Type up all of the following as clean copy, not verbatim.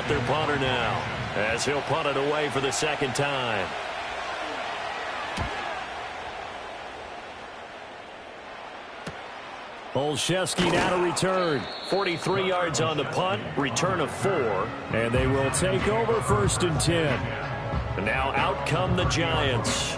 out their punter now, as he'll punt it away for the second time. Olszewski now to return. 43 yards on the punt, return of 4. And they will take over 1st and 10. And now out come the Giants.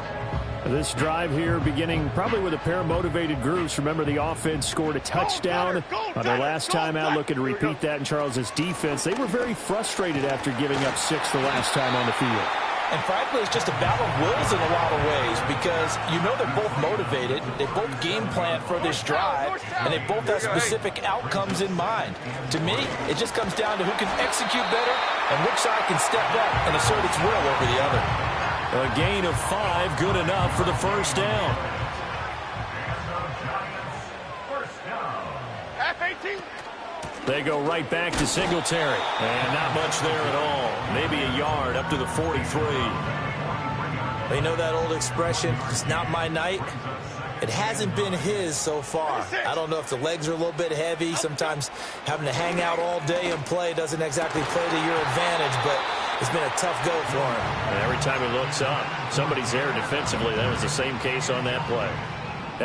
This drive here beginning probably with a pair of motivated groups. Remember, the offense scored a touchdown on their last time out. Looking to repeat that in Charles's defense. They were very frustrated after giving up 6 the last time on the field. And frankly, it's just a battle of wills in a lot of ways because you know they're both motivated. They both game plan for this drive, and they both have specific outcomes in mind. To me, it just comes down to who can execute better and which side can step up and assert its will over the other. A gain of 5, good enough for the first down. They go right back to Singletary. And not much there at all. Maybe a yard up to the 43. You know that old expression, it's not my night? It hasn't been his so far. I don't know if the legs are a little bit heavy. Sometimes having to hang out all day and play doesn't exactly play to your advantage, but it's been a tough go for him. And every time he looks up, somebody's there defensively. That was the same case on that play.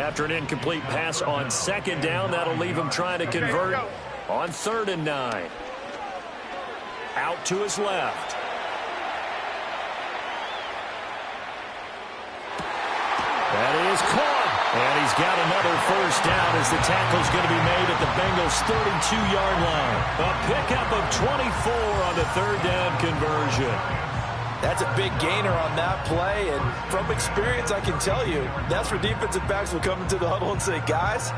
After an incomplete pass on 2nd down, that'll leave him trying to convert on 3rd and 9. Out to his left. That is caught. And he's got another first down as the tackle's going to be made at the Bengals' 32-yard line. A pickup of 24 on the 3rd down conversion. That's a big gainer on that play, and from experience, I can tell you, that's where defensive backs will come into the huddle and say, guys,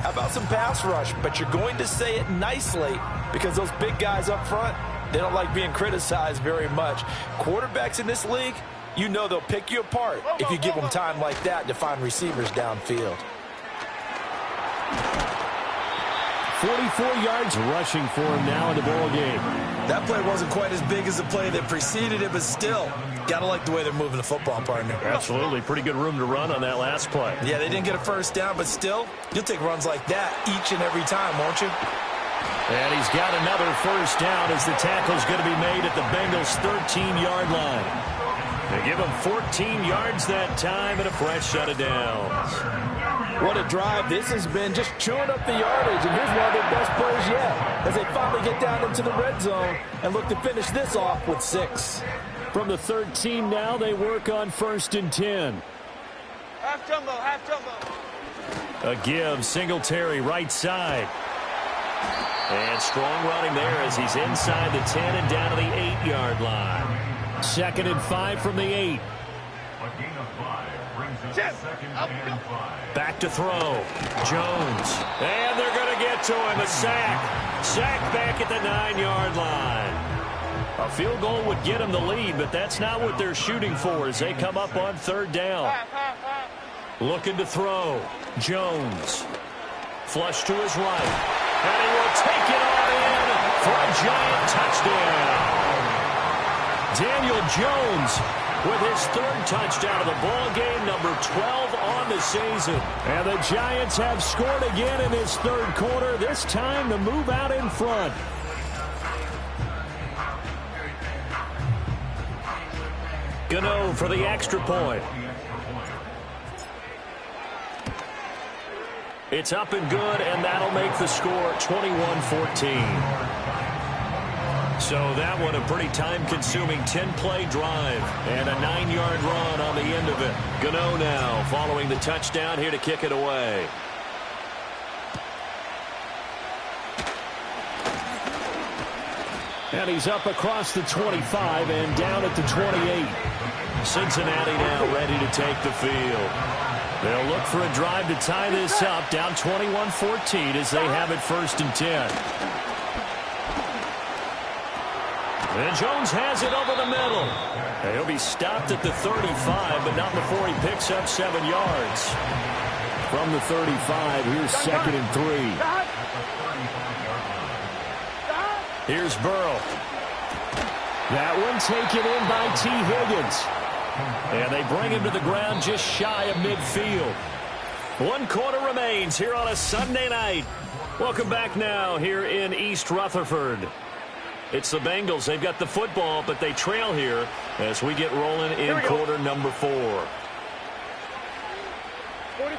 how about some pass rush? But you're going to say it nicely because those big guys up front, they don't like being criticized very much. Quarterbacks in this league, you know they'll pick you apart if you give them time like that to find receivers downfield. 44 yards rushing for him now in the ball game. That play wasn't quite as big as the play that preceded it, but still, gotta like the way they're moving the football, partner. Absolutely. Pretty good room to run on that last play. Yeah, they didn't get a first down, but still, you'll take runs like that each and every time, won't you? And he's got another first down as the tackle's going to be made at the Bengals' 13-yard line. They give him 14 yards that time and a fresh set of downs. What a drive this has been, just chewing up the yardage, and here's one of their best plays yet as they finally get down into the red zone and look to finish this off with 6. From the 13 now, they work on 1st and 10. Half jumbo, half jumbo. A give, Singletary right side. And strong running there as he's inside the 10 and down to the 8-yard line. 2nd and 5 from the 8. Back to throw. Jones. And they're going to get to him. A sack. Sack back at the 9-yard line. A field goal would get him the lead, but that's not what they're shooting for as they come up on 3rd down. Looking to throw. Jones. Flush to his right. And he will take it all in for a giant touchdown. Daniel Jones with his 3rd touchdown of the ball game, number 12 on the season. And the Giants have scored again in this 3rd quarter, this time to move out in front. Gano for the extra point. It's up and good, and that'll make the score 21-14. So that one a pretty time-consuming 10-play drive and a 9-yard run on the end of it. Gano now following the touchdown here to kick it away. And he's up across the 25 and down at the 28. Cincinnati now ready to take the field. They'll look for a drive to tie this up, down 21-14 as they have it 1st and 10. And Jones has it over the middle. And he'll be stopped at the 35, but not before he picks up 7 yards. From the 35, here's 2nd and 3. Here's Burrow. That one taken in by T. Higgins. And they bring him to the ground just shy of midfield. 1 quarter remains here on a Sunday night. Welcome back now here in East Rutherford. It's the Bengals. They've got the football, but they trail here as we get rolling in quarter number 4. 42.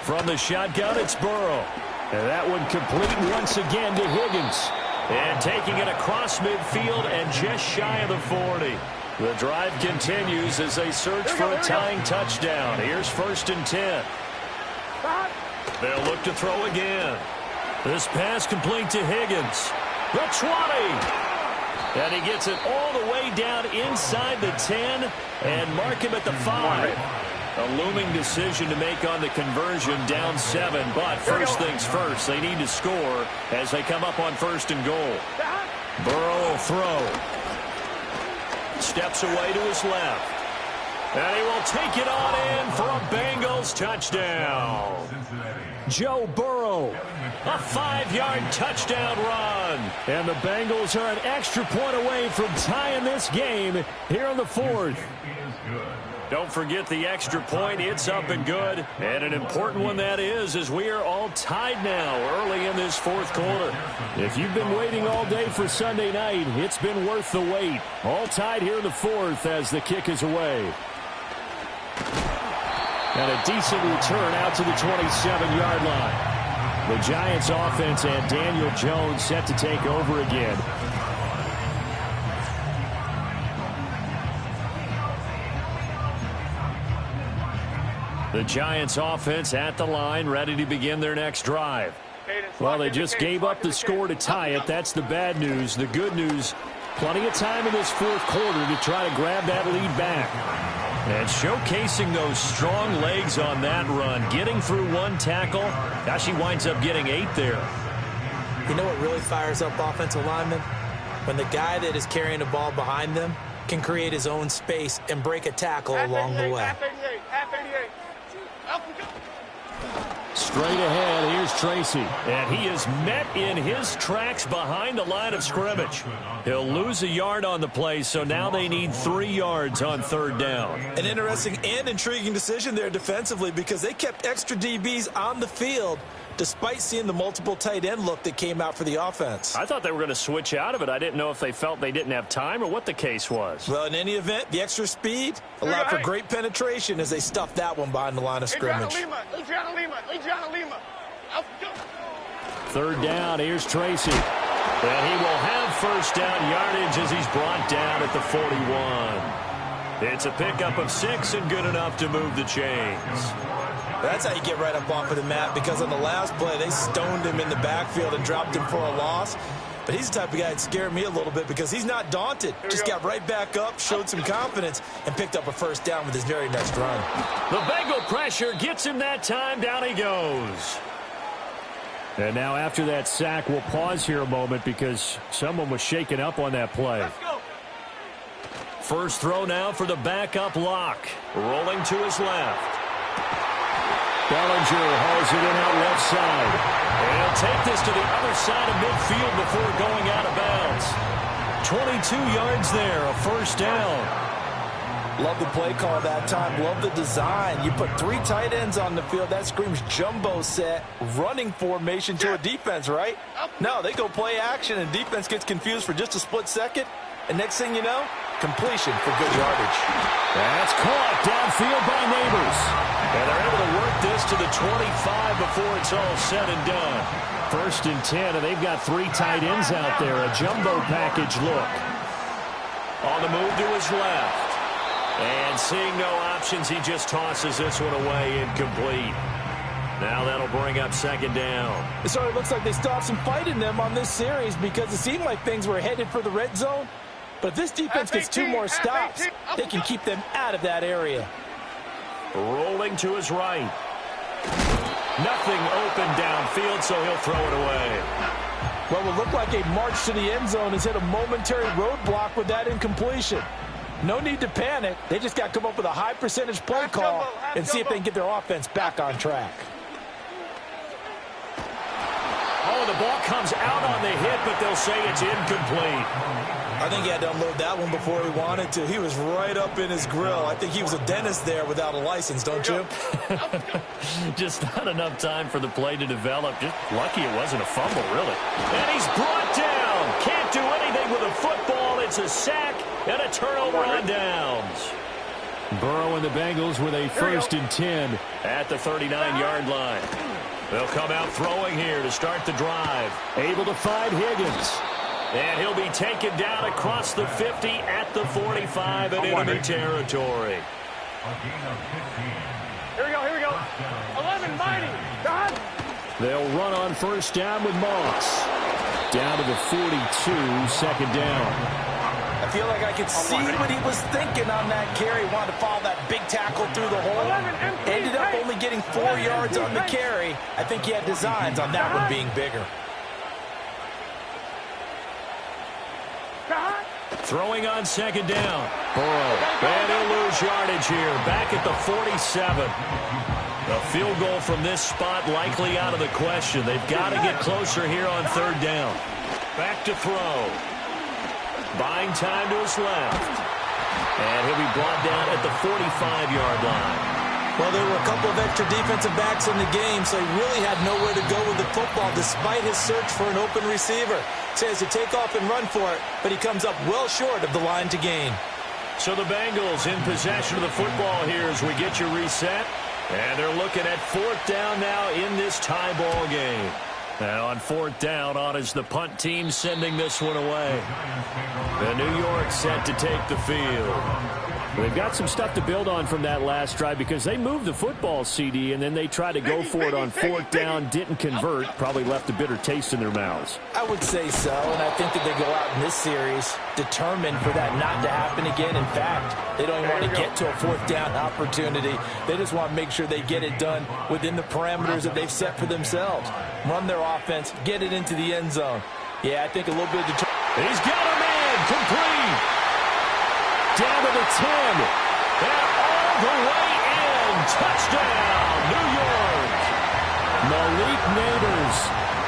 From the shotgun, it's Burrow. And that one complete once again to Higgins. And taking it across midfield and just shy of the 40. The drive continues as they search for a tying touchdown. Here's 1st and 10. They'll look to throw again. This pass complete to Higgins. The 20. And he gets it all the way down inside the 10 and mark him at the 5. A looming decision to make on the conversion, down 7. But first things first, they need to score as they come up on 1st and goal. Burrow will throw. Steps away to his left. And he will take it on in for a Bengals touchdown. Joe Burrow, a 5-yard touchdown run. And the Bengals are an extra point away from tying this game here in the 4th. Don't forget the extra point. It's up and good. And an important one that is, as we are all tied now early in this 4th quarter. If you've been waiting all day for Sunday night, it's been worth the wait. All tied here in the 4th as the kick is away. And a decent return out to the 27-yard line. The Giants offense and Daniel Jones set to take over again. The Giants offense at the line, ready to begin their next drive. Well, they just gave up the score to tie it. That's the bad news. The good news, plenty of time in this 4th quarter to try to grab that lead back. And showcasing those strong legs on that run, getting through 1 tackle. Gosh, he winds up getting 8 there. You know what really fires up offensive linemen? When the guy that is carrying the ball behind them can create his own space and break a tackle along the way. Half 88. Straight ahead, here's Tracy. And he is met in his tracks behind the line of scrimmage. He'll lose a yard on the play, so now they need 3 yards on 3rd down. An interesting and intriguing decision there defensively because they kept extra DBs on the field despite seeing the multiple tight end look that came out for the offense. I thought they were going to switch out of it. I didn't know if they felt they didn't have time or what the case was. Well, in any event, the extra speed allowed for great penetration as they stuffed that one behind the line of scrimmage. Adriana Lima. 3rd down, here's Tracy. And he will have 1st down yardage as he's brought down at the 41. It's a pickup of 6 and good enough to move the chains. That's how you get right up off of the mat, because on the last play, they stoned him in the backfield and dropped him for a loss. But he's the type of guy that scared me a little bit because he's not daunted. Just got right back up, showed some confidence, and picked up a 1st down with his very next run. The Bengal pressure gets him that time. Down he goes. And now after that sack, we'll pause here a moment because someone was shaken up on that play. First throw now for the backup lock. Rolling to his left. Bellinger hauls it in out left side. And he'll take this to the other side of midfield before going out of bounds. 22 yards there, a 1st down. Love the play call that time. Love the design. You put 3 tight ends on the field. That screams jumbo set, running formation to a defense, right? No, they go play action, and defense gets confused for just a split second. And next thing you know, completion for good yardage. That's caught downfield by Neighbors. And they're able to work this to the 25 before it's all said and done. 1st and 10, and they've got 3 tight ends out there. A jumbo package look. On the move to his left. And seeing no options, he just tosses this one away incomplete. Now that'll bring up 2nd down. It sort of looks like they still have some fight in them on this series because it seemed like things were headed for the red zone. But if this defense gets 2 more stops, they can keep them out of that area. Rolling to his right. Nothing open downfield, so he'll throw it away. Well, it will look like a march to the end zone has hit a momentary roadblock with that incompletion. No need to panic. They just got to come up with a high percentage play call and see if they can get their offense back on track. Oh, the ball comes out on the hit, but they'll say it's incomplete. I think he had to unload that one before he wanted to. He was right up in his grill. I think he was a dentist there without a license, don't you? Just not enough time for the play to develop. Just lucky it wasn't a fumble, really. And he's brought down. Can't do anything with a football. It's a sack and a turnover on downs. Burrow and the Bengals with a 1st and 10 at the 39-yard line. They'll come out throwing here to start the drive. Able to find Higgins. And he'll be taken down across the 50 at the 45 in enemy territory. Here we go. 11, mighty. God. They'll run on 1st down with Moss. Down to the 42, 2nd down. I feel like I could see what he was thinking on that carry. Wanted to follow that big tackle through the hole. Ended up only getting 4 yards on the carry. I think he had designs on that one being bigger. Throwing on 2nd down. Burrow. And he'll lose yardage here. Back at the 47. A field goal from this spot likely out of the question. They've got to get closer here on 3rd down. Back to throw. Buying time to his left. And he'll be brought down at the 45-yard line. Well, there were a couple of extra defensive backs in the game, so he really had nowhere to go with the football despite his search for an open receiver. So he has to take off and run for it, but he comes up well short of the line to gain. So the Bengals in possession of the football here as we get you reset. And they're looking at 4th down now in this tie ball game. Now on 4th down, on is the punt team sending this one away. The New York set to take the field. They've got some stuff to build on from that last drive because they moved the football, CD, and then they tried to go for it on 4th down, didn't convert, probably left a bitter taste in their mouths. I would say so, and I think that they go out in this series determined for that not to happen again. In fact, they don't even want to get to a 4th down opportunity. They just want to make sure they get it done within the parameters that they've set for themselves. Run their offense, get it into the end zone. Yeah, I think a little bit of He's got a man, complete. Down to the 10. And all the way in. Touchdown, New York. Malik Neighbors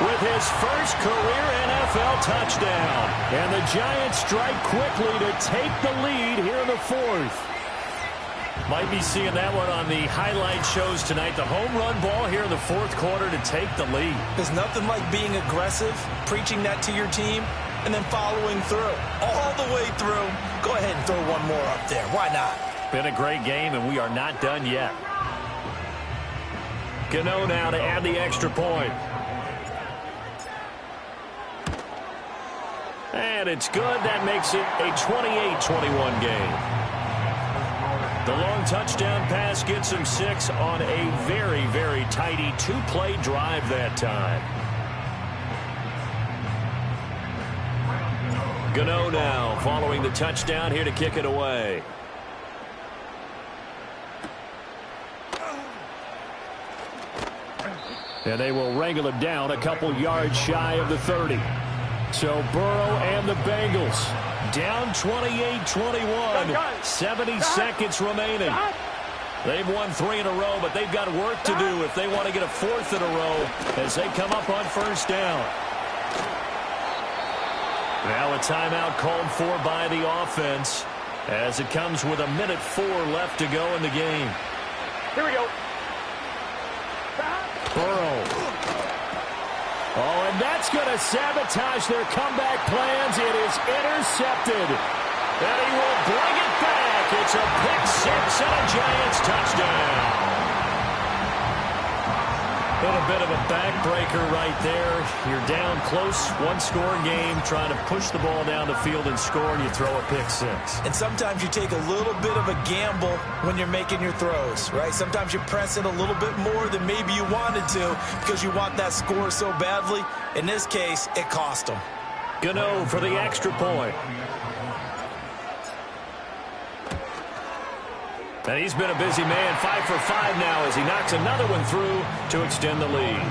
with his first career NFL touchdown. And the Giants strike quickly to take the lead here in the 4th. Might be seeing that one on the highlight shows tonight. The home run ball here in the 4th quarter to take the lead. There's nothing like being aggressive, preaching that to your team, and then following through. All the way through. Go ahead and throw one more up there. Why not? Been a great game, and we are not done yet. Gano now to add the extra point. And it's good. That makes it a 28-21 game. The long touchdown pass gets him 6 on a very, very tidy 2-play drive that time. Gano now following the touchdown here to kick it away. And they will wrangle him down a couple yards shy of the 30. So Burrow and the Bengals down 28-21. 70 seconds remaining. They've won 3 in a row, but they've got work to do if they want to get a 4th in a row as they come up on 1st down. Now a timeout called for by the offense as it comes with 1:04 left to go in the game. Here we go. Burrow. Oh, and that's going to sabotage their comeback plans. It is intercepted. And he will bring it back. It's a pick 6 and a Giants touchdown. And a bit of a backbreaker right there. You're down close, one-score game, trying to push the ball down the field and score, and you throw a pick 6. And sometimes you take a little bit of a gamble when you're making your throws, right? Sometimes you press it a little bit more than maybe you wanted to because you want that score so badly. In this case, it cost them. Gano for the extra point. And he's been a busy man, 5 for 5 now as he knocks another one through to extend the lead.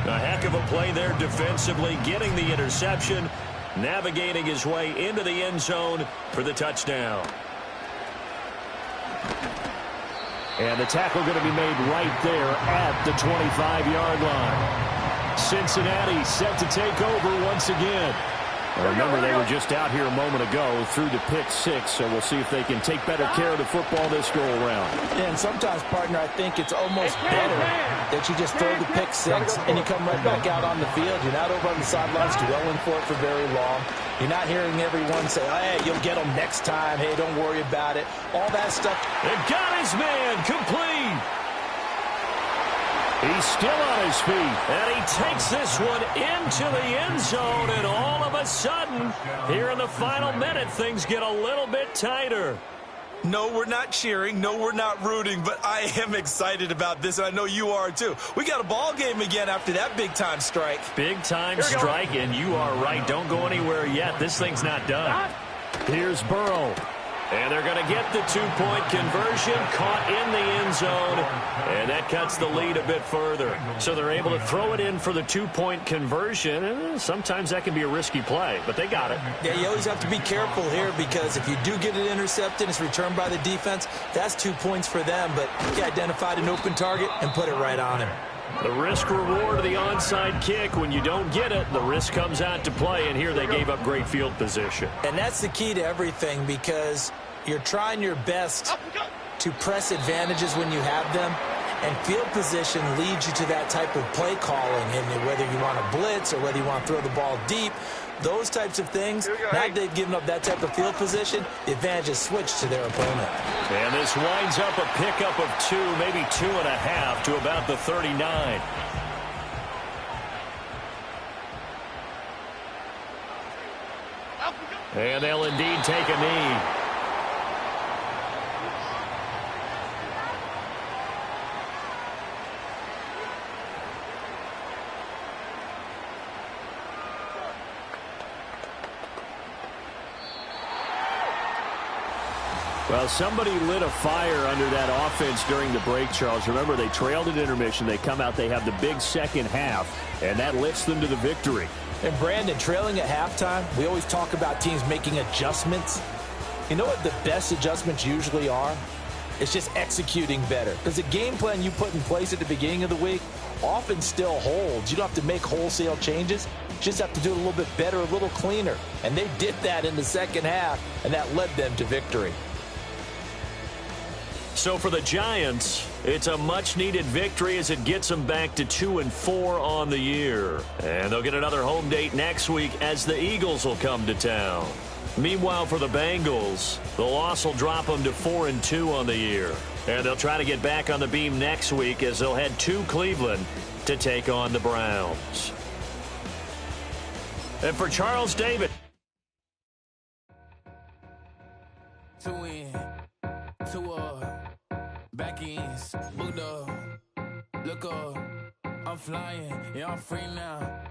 A heck of a play there defensively, getting the interception, navigating his way into the end zone for the touchdown. And the tackle going to be made right there at the 25-yard line. Cincinnati set to take over once again. Remember, they were just out here a moment ago through the pick six, so we'll see if they can take better care of the football this go-around. Yeah, and sometimes, partner, I think it's almost better that you just throw the pick six and you come right back out on the field. You're not over on the sidelines dwelling for it for very long. You're not hearing everyone say, hey, you'll get them next time. Hey, don't worry about it. All that stuff. It got his man complete. He's still on his feet. And he takes this one into the end zone. And all of a sudden, here in the final minute, things get a little bit tighter. No, we're not cheering. No, we're not rooting. But I am excited about this, and I know you are too. We got a ball game again after that big-time strike. Big-time strike, and you are right. Don't go anywhere yet. This thing's not done. Here's Burrow. And they're going to get the two-point conversion, caught in the end zone, and that cuts the lead a bit further. So they're able to throw it in for the two-point conversion. Sometimes that can be a risky play, but they got it. Yeah, you always have to be careful here because if you do get it intercepted, it's returned by the defense, that's 2 points for them, but you identified an open target and put it right on him. The risk-reward of the onside kick, when you don't get it, the risk comes out to play, and here they gave up great field position. And that's the key to everything because you're trying your best to press advantages when you have them, and field position leads you to that type of play calling, and whether you want to blitz or whether you want to throw the ball deep, those types of things, now that they've given up that type of field position, the advantage is switched to their opponent. And this winds up a pickup of 2, maybe 2.5 to about the 39. And they'll indeed take a knee. Well, somebody lit a fire under that offense during the break, Charles. Remember, they trailed at intermission. They come out, they have the big second half, and that lifts them to the victory. And, Brandon, trailing at halftime, we always talk about teams making adjustments. You know what the best adjustments usually are? It's just executing better. Because the game plan you put in place at the beginning of the week often still holds. You don't have to make wholesale changes. You just have to do it a little bit better, a little cleaner. And they did that in the second half, and that led them to victory. So for the Giants, it's a much-needed victory as it gets them back to 2-4 on the year. And they'll get another home date next week as the Eagles will come to town. Meanwhile, for the Bengals, the loss will drop them to 4-2 on the year. And they'll try to get back on the beam next week as they'll head to Cleveland to take on the Browns. And for Charles David. Back ends, booked up, look up, I'm flying, yeah, I'm free now,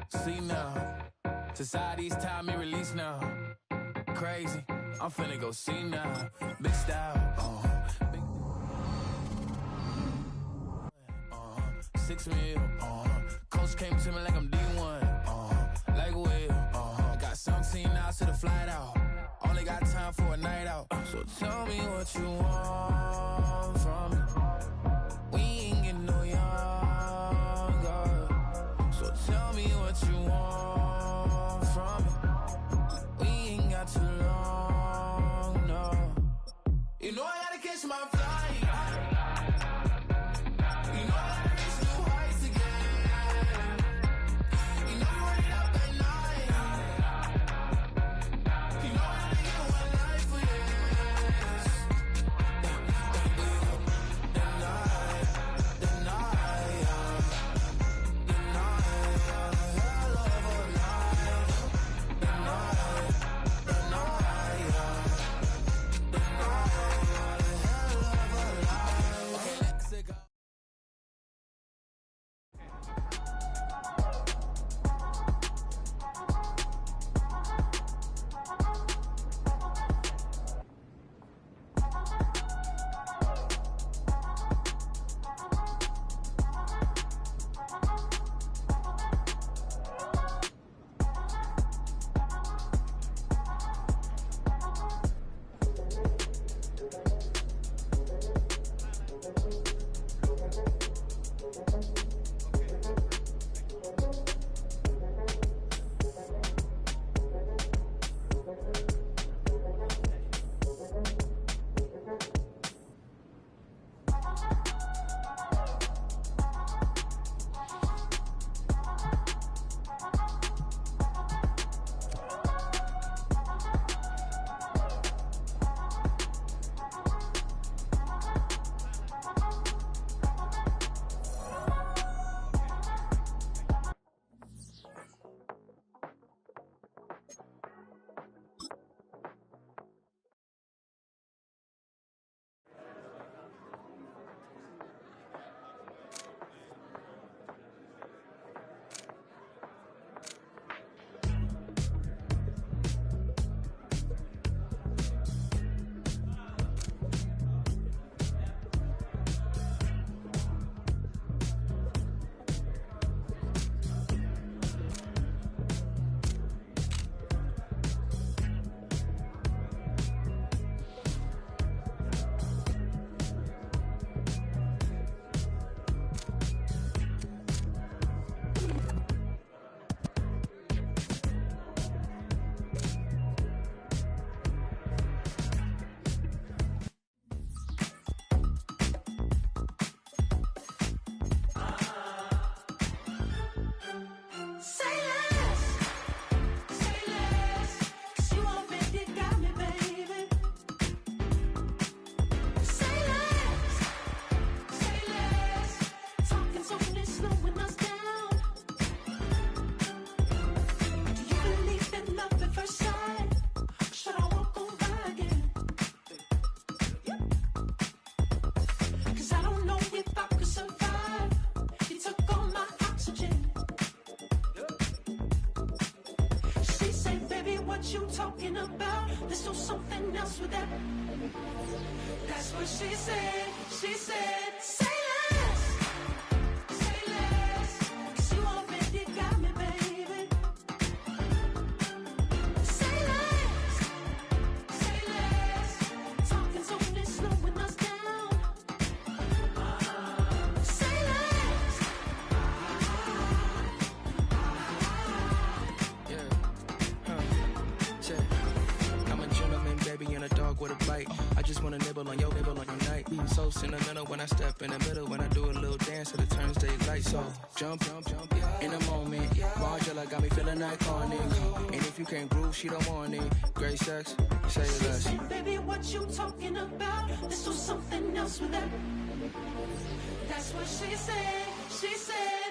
see now, society's time me release now, crazy, I'm finna go see now, big style, 6 mil, coach came to me like I'm D1, like Will, got 17 hours to the flight out, only got time for a night out, so tell me what you want from me. We ain't getting no younger, so tell me what you want from me. We ain't got too long, no. You know I gotta catch my flight. You know I gotta reach new heights again. You know we running out that night. You know I gotta get one life for this. The night, hell of a night. The night. talking about. Let's do something else with that. That's what she said. She said, say less. Say less. 'Cause you already got me, baby. Say less. Say less. Talking's only slowing us down. Say less. I'm a gentleman, baby, and a dog with a bite. I just wanna nibble on your night. So sentimental when I step in the middle. When I do a little dance till it turns daylight. So jump, in the moment. Margella got me feeling iconic. And if you can't groove, she don't want it. Great sex, say less. Baby, what you talking about? Let's do something else with that. That's what she said. She said.